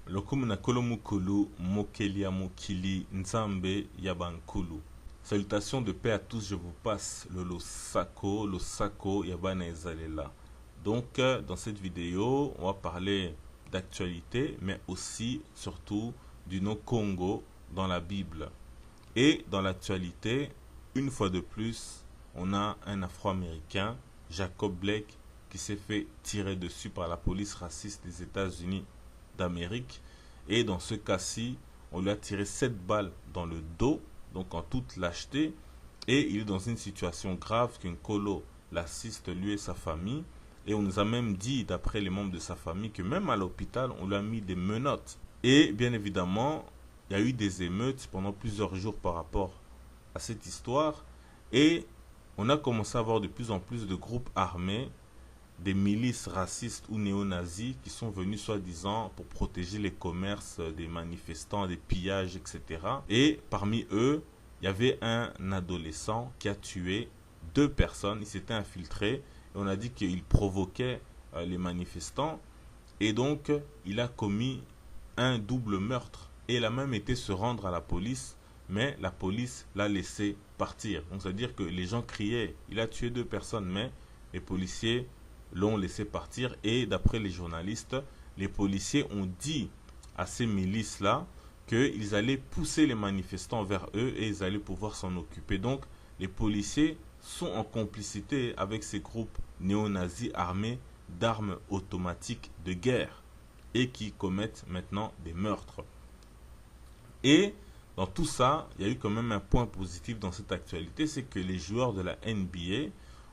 Lokumu na kolomukulu mokelia mokili nzambe yabankulu. Salutations de paix à tous, je vous passe le Losako Yabana Ezalela. Donc, dans cette vidéo, on va parler d'actualité, mais aussi, surtout, du nom Congo dans la Bible. Et dans l'actualité, une fois de plus, on a un Afro-Américain, Jacob Blake, qui s'est fait tirer dessus par la police raciste des États-Unis d'Amérique. Et dans ce cas-ci, on lui a tiré 7 balles dans le dos, donc en toute lâcheté. Et il est dans une situation grave qu'un colo l'assiste, lui et sa famille. Et on nous a même dit, d'après les membres de sa famille, que même à l'hôpital, on lui a mis des menottes. Et bien évidemment, il y a eu des émeutes pendant plusieurs jours par rapport à cette histoire. Et on a commencé à avoir de plus en plus de groupes armés, des milices racistes ou néo-nazis qui sont venus soi-disant pour protéger les commerces des manifestants, des pillages, etc. Et parmi eux, il y avait un adolescent qui a tué 2 personnes. Il s'était infiltré et on a dit qu'il provoquait les manifestants. Et donc, il a commis un double meurtre. Et il a même été se rendre à la police, mais la police l'a laissé partir. Donc, c'est-à-dire que les gens criaient, il a tué 2 personnes, mais les policiers l'ont laissé partir. Et d'après les journalistes, les policiers ont dit à ces milices-là qu'ils allaient pousser les manifestants vers eux et ils allaient pouvoir s'en occuper. Donc, les policiers sont en complicité avec ces groupes néo-nazis armés d'armes automatiques de guerre et qui commettent maintenant des meurtres. Et dans tout ça, il y a eu quand même un point positif dans cette actualité, c'est que les joueurs de la NBA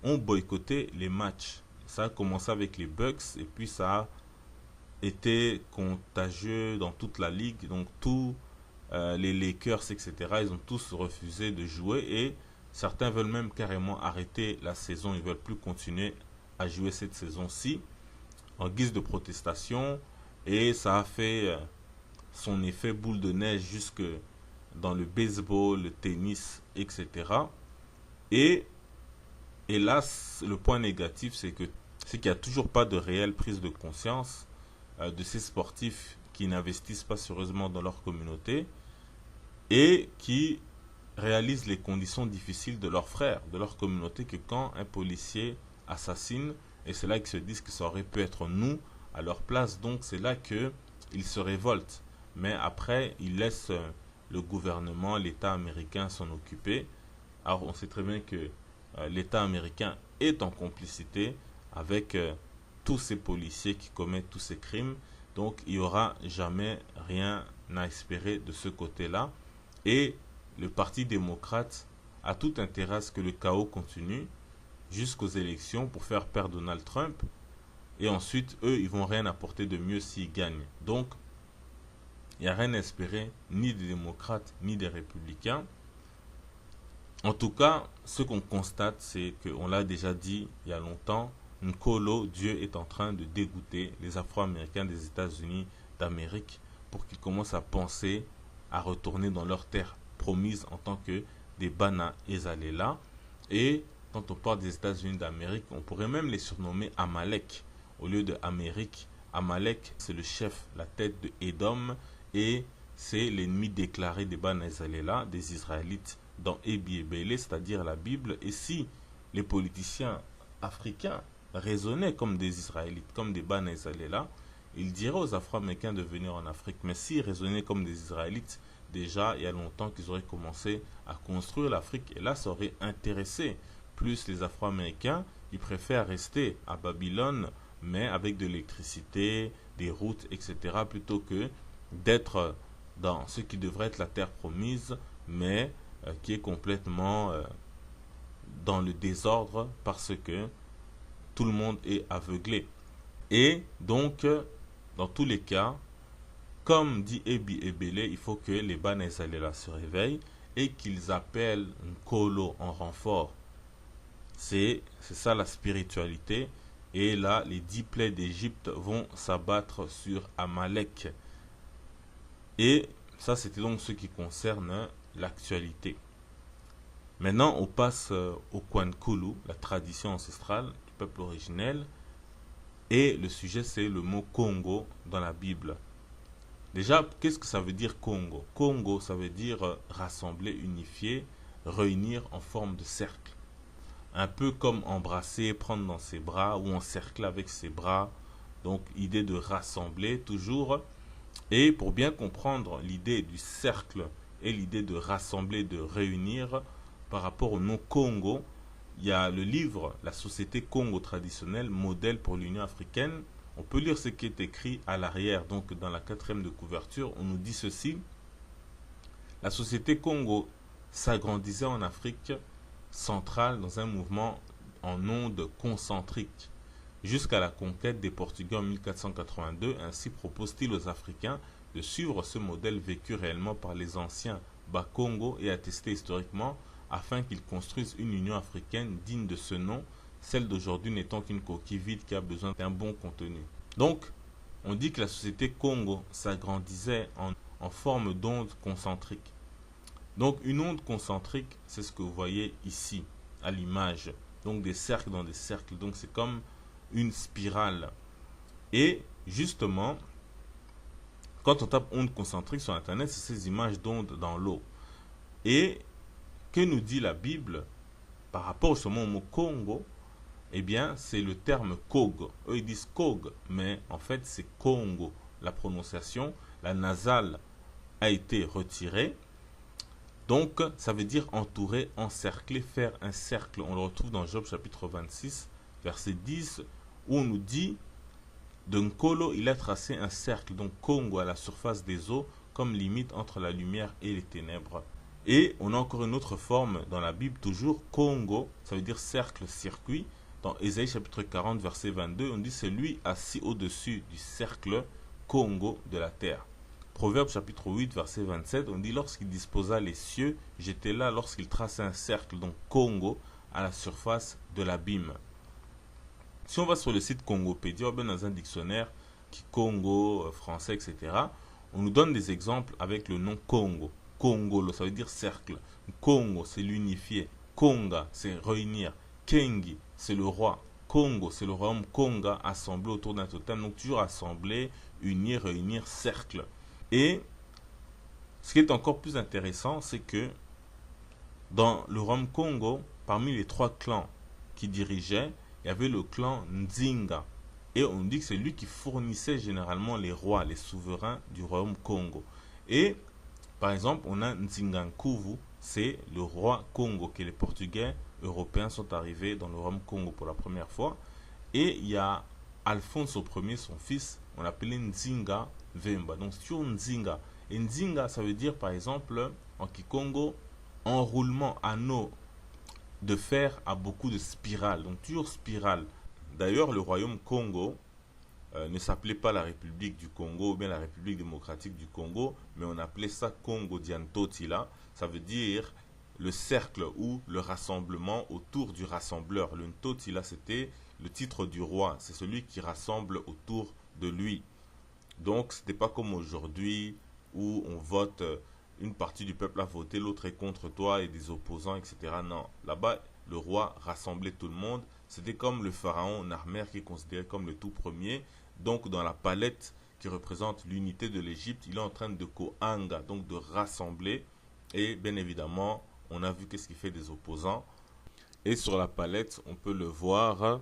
ont boycotté les matchs. Ça a commencé avec les Bucks et puis ça a été contagieux dans toute la ligue. Donc tous les Lakers, etc., ils ont tous refusé de jouer et certains veulent même carrément arrêter la saison. Ils ne veulent plus continuer à jouer cette saison-ci en guise de protestation. Et ça a fait son effet boule de neige jusque dans le baseball, le tennis, etc. Et hélas, le point négatif, c'est qu'il n'y a toujours pas de réelle prise de conscience de ces sportifs qui n'investissent pas sérieusement dans leur communauté et qui réalisent les conditions difficiles de leurs frères, de leur communauté, que quand un policier assassine, et c'est là qu'ils se disent que ça aurait pu être nous à leur place, donc c'est là qu'ils se révoltent. Mais après, ils laissent le gouvernement, l'État américain s'en occuper. Alors on sait très bien que l'État américain est en complicité avec tous ces policiers qui commettent tous ces crimes. Donc il n'y aura jamais rien à espérer de ce côté-là. Et le Parti démocrate a tout intérêt à ce que le chaos continue jusqu'aux élections pour faire perdre Donald Trump. Et ensuite, eux, ils vont rien apporter de mieux s'ils gagnent. Donc, il n'y a rien à espérer ni des démocrates ni des républicains. En tout cas, ce qu'on constate, c'est qu'on l'a déjà dit il y a longtemps, Nkolo, Dieu est en train de dégoûter les Afro-Américains des États-Unis d'Amérique pour qu'ils commencent à penser à retourner dans leur terre promise en tant que des Bana Ezalela. Et quand on parle des États-Unis d'Amérique, on pourrait même les surnommer Amalek au lieu de Amérique. Amalek, c'est le chef, la tête de Édom, et c'est l'ennemi déclaré des Bana Ezalela, des Israélites dans Ebi et Bélé, c'est-à-dire la Bible. Et si les politiciens africains raisonnaient comme des Israélites, comme des Bana Ezalela, ils diraient aux Afro-Américains de venir en Afrique. Mais s'ils raisonnaient comme des Israélites, déjà il y a longtemps qu'ils auraient commencé à construire l'Afrique. Et là, ça aurait intéressé plus les Afro-Américains. Ils préfèrent rester à Babylone, mais avec de l'électricité, des routes, etc., plutôt que d'être dans ce qui devrait être la terre promise, mais qui est complètement dans le désordre parce que tout le monde est aveuglé. Et donc, dans tous les cas, comme dit Ebi Ebele, il faut que les Bana Ezalela se réveillent et qu'ils appellent Nkolo en renfort. C'est ça la spiritualité. Et là, les 10 plaies d'Égypte vont s'abattre sur Amalek. Et ça, c'était donc ce qui concerne l'actualité. Maintenant, on passe au Kwankulu, la tradition ancestrale du peuple originel. Et le sujet, c'est le mot Congo dans la Bible. Déjà, qu'est-ce que ça veut dire Congo? Congo, ça veut dire rassembler, unifier, réunir en forme de cercle. Un peu comme embrasser, prendre dans ses bras ou encercler avec ses bras. Donc, idée de rassembler toujours. Et pour bien comprendre l'idée du cercle et l'idée de rassembler, de réunir, par rapport au nom Congo, il y a le livre La société Congo traditionnelle, modèle pour l'Union africaine. On peut lire ce qui est écrit à l'arrière, donc dans la quatrième de couverture, on nous dit ceci. La société Congo s'agrandissait en Afrique centrale dans un mouvement en ondes concentriques jusqu'à la conquête des Portugais en 1482. Ainsi propose-t-il aux Africains de suivre ce modèle vécu réellement par les anciens Bas-Congo et attesté historiquement afin qu'ils construisent une Union africaine digne de ce nom, celle d'aujourd'hui n'étant qu'une coquille vide qui a besoin d'un bon contenu. Donc, on dit que la société Congo s'agrandissait en forme d'onde concentrique. Donc, une onde concentrique, c'est ce que vous voyez ici, à l'image. Donc, des cercles dans des cercles. Donc, c'est comme une spirale. Et, justement, quand on tape onde concentrique sur Internet, c'est ces images d'ondes dans l'eau. Et, que nous dit la Bible par rapport justement au mot Congo? Eh bien, c'est le terme Kog. Eux, ils disent Kog, mais en fait, c'est Congo. La prononciation, la nasale a été retirée. Donc, ça veut dire entourer, encercler, faire un cercle. On le retrouve dans Job chapitre 26, verset 10, où on nous dit de Nkolo, il a tracé un cercle, donc Congo à la surface des eaux, comme limite entre la lumière et les ténèbres. Et on a encore une autre forme dans la Bible, toujours Congo, ça veut dire cercle, circuit. Dans Ésaïe chapitre 40, verset 22, on dit c'est lui assis au-dessus du cercle Congo de la terre. Proverbe chapitre 8, verset 27, on dit lorsqu'il disposa les cieux, j'étais là lorsqu'il traçait un cercle, donc Congo, à la surface de l'abîme. Si on va sur le site Congopédia, bien dans un dictionnaire, qui Congo, français, etc., on nous donne des exemples avec le nom Congo. Congo, ça veut dire cercle. Congo, c'est l'unifier. Konga, c'est réunir. Kengi, c'est le roi. Congo, c'est le royaume Konga assemblé autour d'un totem. Donc toujours assemblé, unir, réunir, cercle. Et ce qui est encore plus intéressant, c'est que dans le royaume Congo, parmi les 3 clans qui dirigeaient, il y avait le clan Nzinga. Et on dit que c'est lui qui fournissait généralement les rois, les souverains du royaume Congo. Et par exemple, on a Nzingankuvu, c'est le roi Congo, que les Portugais européens sont arrivés dans le royaume Congo pour la première fois. Et il y a Alphonse Ier, son fils, on l'appelait Nzinga Vemba. Donc sur Nzinga. Et Nzinga, ça veut dire par exemple, en Kikongo, enroulement, anneau de fer à beaucoup de spirales. Donc toujours spirale. D'ailleurs, le royaume Congo ne s'appelait pas la République du Congo ou bien la République démocratique du Congo, mais on appelait ça Congo Diantotila. Ça veut dire le cercle ou le rassemblement autour du rassembleur. Le Ntotila, c'était le titre du roi. C'est celui qui rassemble autour de lui. Donc, ce n'était pas comme aujourd'hui où on vote, une partie du peuple a voté, l'autre est contre toi et des opposants, etc. Non, là-bas, le roi rassemblait tout le monde. C'était comme le pharaon Narmer qui est considéré comme le tout premier. Donc, dans la palette qui représente l'unité de l'Égypte, il est en train de koanga, donc de rassembler. Et bien évidemment, on a vu qu'est-ce qu'il fait des opposants. Et sur la palette, on peut le voir.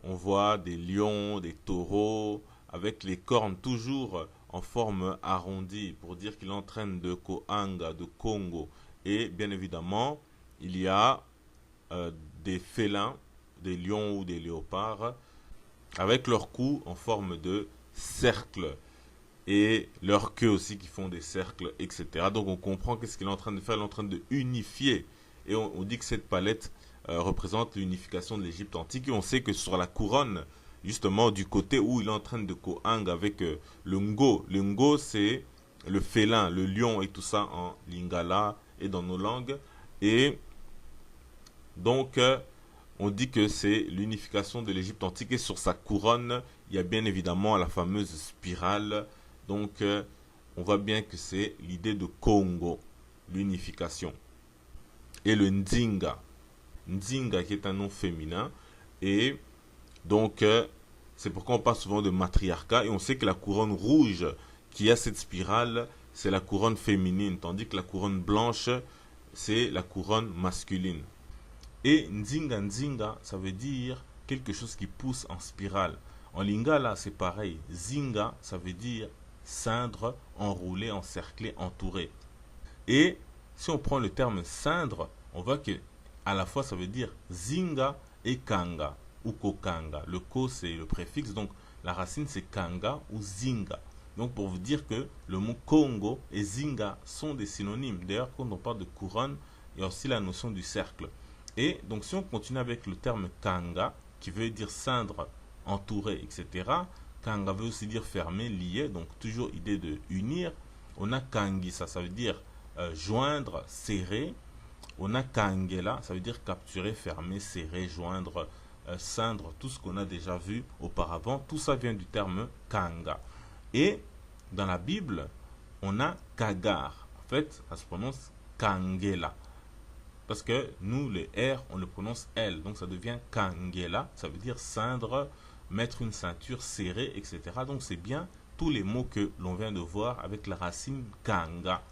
On voit des lions, des taureaux, avec les cornes toujours en forme arrondie, pour dire qu'il est en train de koanga, de Congo. Et bien évidemment, il y a des félins, des lions ou des léopards, avec leur cou en forme de cercle. Et leur queue aussi qui font des cercles, etc. Donc on comprend qu'est-ce qu'il est en train de faire. Il est en train de unifier. Et on dit que cette palette représente l'unification de l'Égypte antique. Et on sait que sur la couronne, justement du côté où il est en train de koang avec le ngo. Le ngo, c'est le félin, le lion et tout ça en lingala et dans nos langues. Et donc, on dit que c'est l'unification de l'Égypte antique. Et sur sa couronne, il y a bien évidemment la fameuse spirale. Donc, on voit bien que c'est l'idée de Congo, l'unification. Et le Ndinga. Ndinga qui est un nom féminin. Et donc, c'est pourquoi on parle souvent de matriarcat. Et on sait que la couronne rouge qui a cette spirale, c'est la couronne féminine, tandis que la couronne blanche, c'est la couronne masculine. Et Nzinga Nzinga, ça veut dire quelque chose qui pousse en spirale. En lingala, c'est pareil. Zinga, ça veut dire cindre, enroulé, encerclé, entouré. Et si on prend le terme cindre, on voit que à la fois ça veut dire zinga et kanga ou kokanga. Le ko c'est le préfixe, donc la racine c'est kanga ou zinga. Donc pour vous dire que le mot Congo et zinga sont des synonymes. D'ailleurs quand on parle de couronne, il y a aussi la notion du cercle. Et donc si on continue avec le terme kanga, qui veut dire cindre, entouré, etc. Kanga veut aussi dire fermé, lié, donc toujours idée de unir. On a kangi, ça veut dire joindre, serrer. On a kangela, ça veut dire capturer, fermer, serrer, joindre, ceindre, tout ce qu'on a déjà vu auparavant. Tout ça vient du terme kanga. Et dans la Bible, on a kagar. En fait, ça se prononce kangela. Parce que nous, le R, on le prononce L. Donc ça devient kangela. Ça veut dire ceindre, mettre une ceinture, serrer, etc. Donc c'est bien tous les mots que l'on vient de voir avec la racine kanga.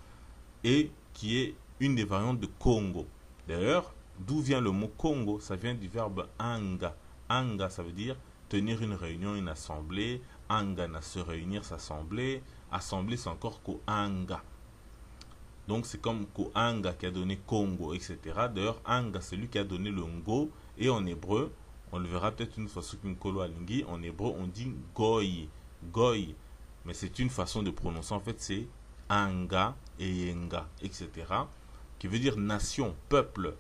Et qui est une des variantes de Congo. D'ailleurs, d'où vient le mot Congo? Ça vient du verbe anga. Anga, ça veut dire tenir une réunion, une assemblée. Angana, se réunir, s'assembler. Assemblée, c'est encore Koanga. Donc c'est comme Koanga qui a donné Congo, etc. D'ailleurs, Anga, c'est lui qui a donné le Ngo. Et en hébreu, on le verra peut-être une fois sur Kinkolo Alingi, en hébreu, on dit Goy. Goy. Mais c'est une façon de prononcer. En fait, c'est Anga, Eyenga, etc. Qui veut dire nation, peuple,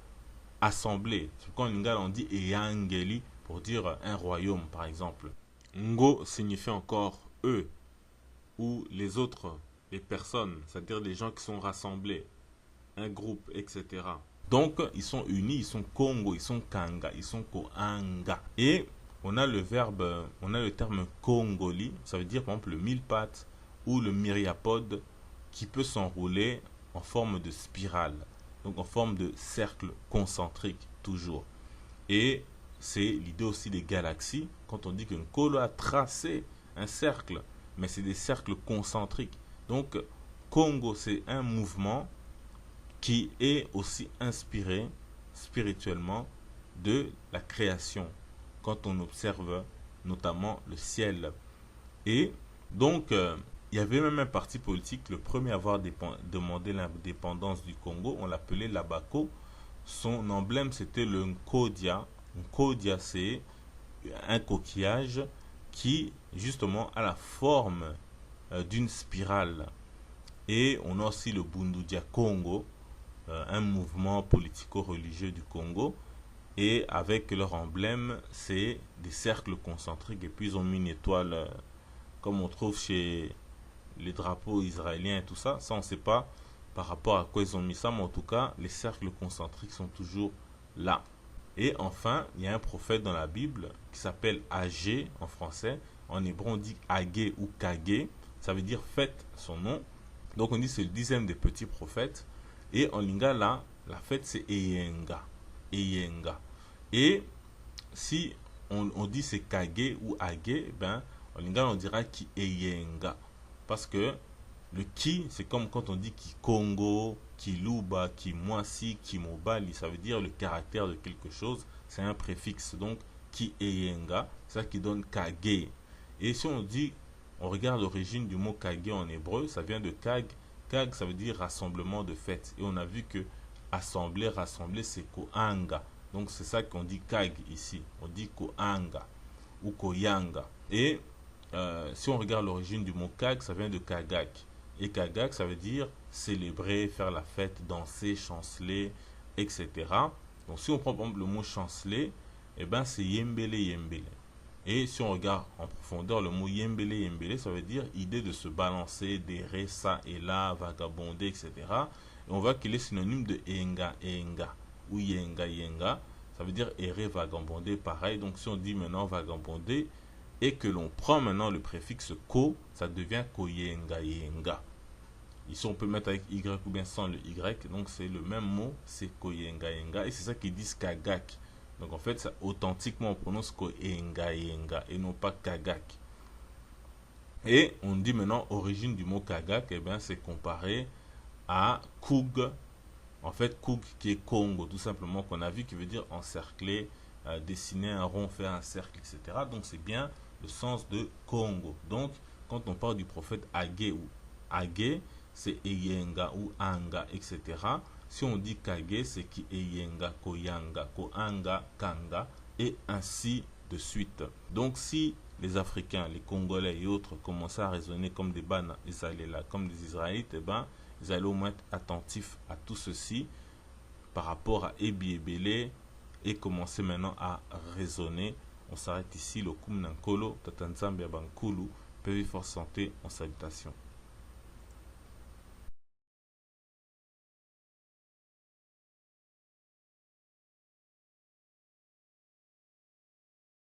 assemblée. Quand en lingala on dit Eyangeli pour dire un royaume, par exemple. Ngo signifie encore eux ou les autres, les personnes, c'est-à-dire les gens qui sont rassemblés, un groupe, etc. Donc ils sont unis, ils sont Congo, ils sont Kanga, ils sont Koanga. Et on a le verbe, on a le terme Congoli, ça veut dire par exemple le mille pattes ou le myriapode qui peut s'enrouler en forme de spirale, donc en forme de cercle concentrique toujours. Et c'est l'idée aussi des galaxies, quand on dit qu'un Kolo a tracé un cercle, mais c'est des cercles concentriques. Donc Congo, c'est un mouvement qui est aussi inspiré spirituellement de la création, quand on observe notamment le ciel. Et donc, il y avait même un parti politique, le premier à avoir demandé l'indépendance du Congo, on l'appelait l'Abaco. Son emblème, c'était le Nkodia. Nkodia, c'est un coquillage qui, justement, a la forme d'une spirale. Et on a aussi le Bundudia Congo, un mouvement politico-religieux du Congo. Et avec leur emblème, c'est des cercles concentriques. Et puis, ils ont mis une étoile, comme on trouve chez les drapeaux israéliens et tout ça. Ça, on ne sait pas par rapport à quoi ils ont mis ça, mais en tout cas, les cercles concentriques sont toujours là. Et enfin, il y a un prophète dans la Bible qui s'appelle Agé en français. En hébreu, on dit Agé ou Kagé. Ça veut dire fête, son nom. Donc, on dit c'est le 10e des petits prophètes. Et en lingala, la fête, c'est Eyenga. Eyenga. Et si on dit c'est Kagé ou Agé, ben, en lingala, on dira Ki Eyenga. Parce que le Ki, c'est comme quand on dit Ki Congo, Ki Luba, Ki Mwasi, Ki Mobali. Ça veut dire le caractère de quelque chose. C'est un préfixe. Donc, Ki Eyenga, c'est ça qui donne Kagé. Et si on dit, on regarde l'origine du mot Kagé en hébreu, ça vient de Kag. Kag, ça veut dire rassemblement de fête. Et on a vu que assembler, rassembler, c'est Koanga. Donc c'est ça qu'on dit Kag ici. On dit Koanga ou Koyanga. Et si on regarde l'origine du mot Kag, ça vient de Kagak. Et Kagak, ça veut dire célébrer, faire la fête, danser, chanceler, etc. Donc si on prend par exemple le mot chanceler, eh ben c'est Yembele Yembele. Et si on regarde en profondeur le mot Yembele Yembele, ça veut dire idée de se balancer, d'errer ça et là, vagabonder, etc. Et on voit qu'il est synonyme de Enga Enga ou Yenga Yenga. Ça veut dire errer, vagabonder, pareil. Donc si on dit maintenant vagabonder et que l'on prend maintenant le préfixe ko, ça devient Koyenga Yenga. Ici on peut mettre avec Y ou bien sans le Y. Donc c'est le même mot, c'est Koyenga Yenga. Et c'est ça qu'ils disent Kagak. Donc en fait, ça, authentiquement, on prononce Koyenga Yenga et non pas Kagak. Et on dit maintenant origine du mot Kagak, eh bien c'est comparé à Kug. En fait, Kug qui est Congo, tout simplement, qu'on a vu, qui veut dire encercler, dessiner un rond, faire un cercle, etc. Donc c'est bien le sens de Congo. Donc quand on parle du prophète Agé ou Agé, c'est Eyenga ou Anga, etc. Si on dit Kage, c'est qui Eyenga, Koyanga, Koanga, Kanga, et ainsi de suite. Donc si les Africains, les Congolais et autres commençaient à raisonner comme des Bana Israéliens, comme des Israélites, eh ben, ils allaient au moins être attentifs à tout ceci par rapport à Ebi Ebele et commencer maintenant à raisonner. On s'arrête ici, le Kum Nankolo, Tatanzambia Bankulu, PV Force Santé, en salutation.